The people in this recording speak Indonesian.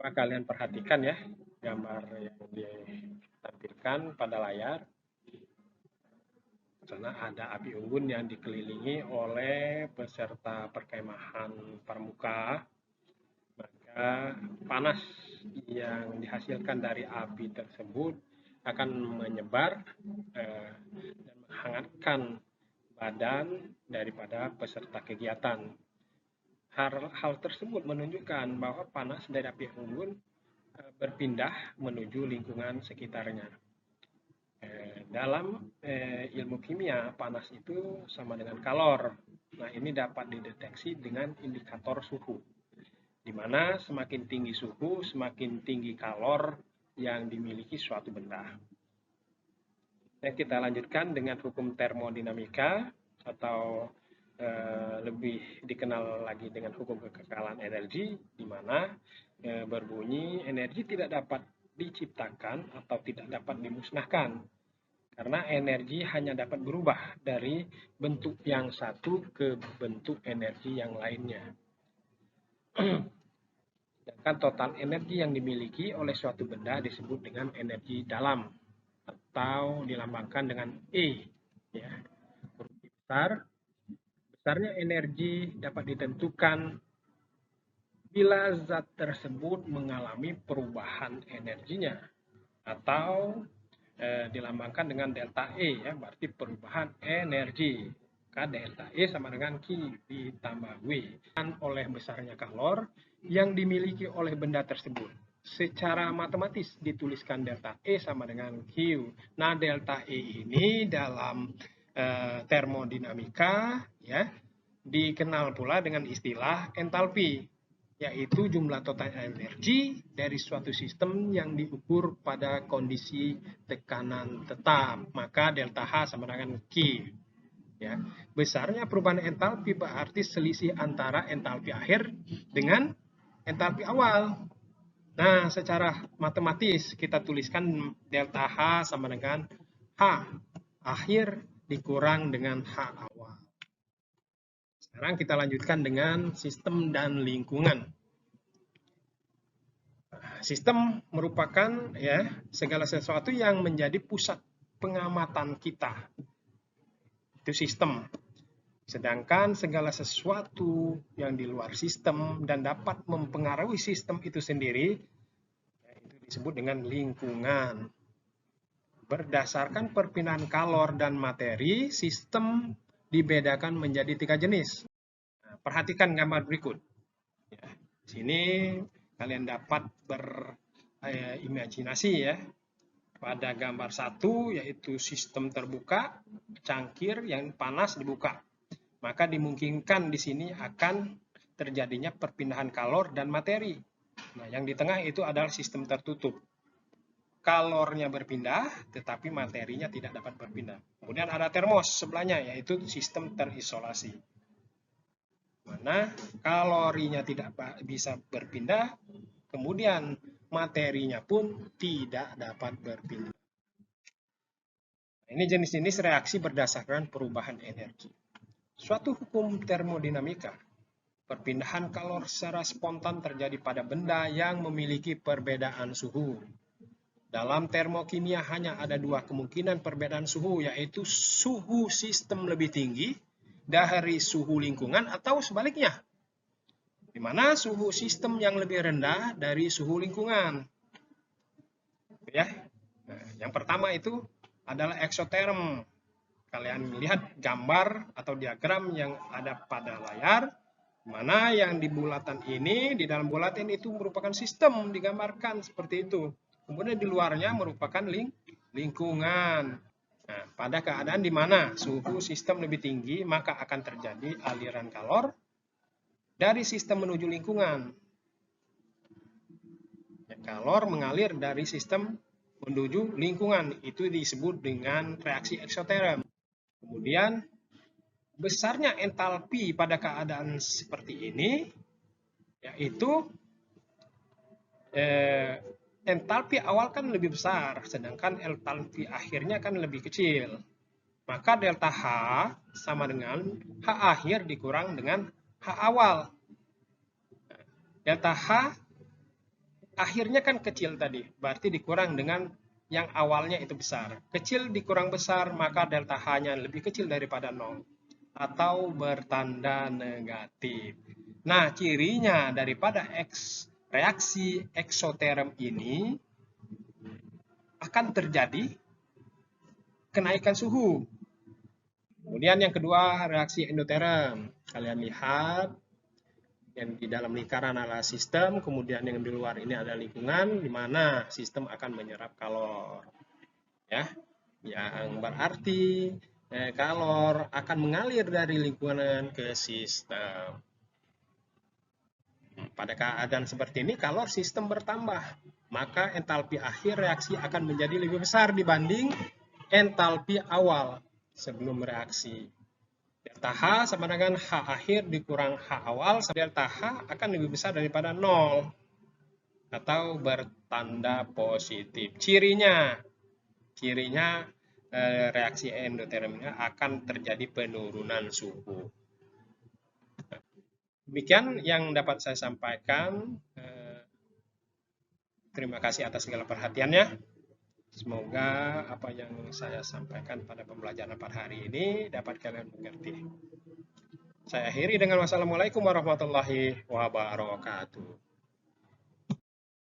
Coba kalian perhatikan ya gambar yang ditampilkan pada layar. Sana ada api unggun yang dikelilingi oleh peserta perkemahan pramuka. Maka panas yang dihasilkan dari api tersebut akan menyebar dan menghangatkan badan daripada peserta kegiatan. Hal tersebut menunjukkan bahwa panas dari api unggun berpindah menuju lingkungan sekitarnya. Dalam ilmu kimia, panas itu sama dengan kalor. Nah, ini dapat dideteksi dengan indikator suhu, di mana semakin tinggi suhu, semakin tinggi kalor yang dimiliki suatu benda. Nah, kita lanjutkan dengan hukum termodinamika atau lebih dikenal lagi dengan hukum kekekalan energi, di mana berbunyi energi tidak dapat diciptakan atau tidak dapat dimusnahkan, karena energi hanya dapat berubah dari bentuk yang satu ke bentuk energi yang lainnya. Sedangkan total energi yang dimiliki oleh suatu benda disebut dengan energi dalam atau dilambangkan dengan E. Ya. Besarnya energi dapat ditentukan bila zat tersebut mengalami perubahan energinya atau dilambangkan dengan delta E, ya, berarti perubahan energi. Maka delta E sama dengan Q ditambah W. Oleh besarnya kalor yang dimiliki oleh benda tersebut. Secara matematis dituliskan delta E sama dengan Q. Nah, delta E ini dalam termodinamika ya dikenal pula dengan istilah entalpi, yaitu jumlah total energi dari suatu sistem yang diukur pada kondisi tekanan tetap. Maka delta H sama dengan Q. Ya. Besarnya perubahan entalpi berarti selisih antara entalpi akhir dengan entalpi awal. Nah, secara matematis kita tuliskan delta H sama dengan H akhir dikurang dengan H awal. Sekarang kita lanjutkan dengan sistem dan lingkungan. Sistem merupakan ya segala sesuatu yang menjadi pusat pengamatan kita. Itu sistem. Sedangkan segala sesuatu yang di luar sistem dan dapat mempengaruhi sistem itu sendiri, ya, itu disebut dengan lingkungan. Berdasarkan perpindahan kalor dan materi, sistem dibedakan menjadi 3 jenis. Nah, perhatikan gambar berikut. Ya, sini kalian dapat berimajinasi ya. Pada gambar 1 yaitu sistem terbuka, cangkir yang panas dibuka. Maka dimungkinkan di sini akan terjadinya perpindahan kalor dan materi. Nah, yang di tengah itu adalah sistem tertutup. Kalornya berpindah, tetapi materinya tidak dapat berpindah. Kemudian ada termos sebelahnya, yaitu sistem terisolasi. Mana kalorinya tidak bisa berpindah, kemudian materinya pun tidak dapat berpindah. Ini jenis-jenis reaksi berdasarkan perubahan energi. Suatu hukum termodinamika, perpindahan kalor secara spontan terjadi pada benda yang memiliki perbedaan suhu. Dalam termokimia hanya ada 2 kemungkinan perbedaan suhu, yaitu suhu sistem lebih tinggi dari suhu lingkungan atau sebaliknya, di mana suhu sistem yang lebih rendah dari suhu lingkungan. Ya, nah, yang pertama itu adalah eksoterm. Kalian lihat gambar atau diagram yang ada pada layar, mana yang di bulatan ini, di dalam bulatan itu merupakan sistem digambarkan seperti itu. Kemudian di luarnya merupakan lingkungan. Nah, pada keadaan di mana suhu sistem lebih tinggi, maka akan terjadi aliran kalor dari sistem menuju lingkungan. Kalor mengalir dari sistem menuju lingkungan. Itu disebut dengan reaksi eksoterm. Kemudian besarnya entalpi pada keadaan seperti ini, yaitu entalpi awal kan lebih besar, sedangkan entalpi akhirnya kan lebih kecil. Maka delta H sama dengan H akhir dikurang dengan H awal. Delta H akhirnya kan kecil tadi, berarti dikurang dengan yang awalnya itu besar. Kecil dikurang besar, maka delta H-nya lebih kecil daripada 0 atau bertanda negatif. Nah, cirinya daripada reaksi eksoterm ini akan terjadi kenaikan suhu. Kemudian yang kedua, reaksi endoterm. Kalian lihat yang di dalam lingkaran adalah sistem, kemudian yang di luar ini ada lingkungan, di mana sistem akan menyerap kalor. Ya, yang berarti kalor akan mengalir dari lingkungan ke sistem. Pada keadaan seperti ini, kalor sistem bertambah, maka entalpi akhir reaksi akan menjadi lebih besar dibanding entalpi awal sebelum reaksi. Delta H sama dengan H akhir dikurang H awal, delta H akan lebih besar daripada 0 atau bertanda positif. Cirinya reaksi endotermnya akan terjadi penurunan suhu. Demikian yang dapat saya sampaikan. Terima kasih atas segala perhatiannya. Semoga apa yang saya sampaikan pada pembelajaran pada hari ini dapat kalian mengerti. Saya akhiri dengan wassalamualaikum warahmatullahi wabarakatuh.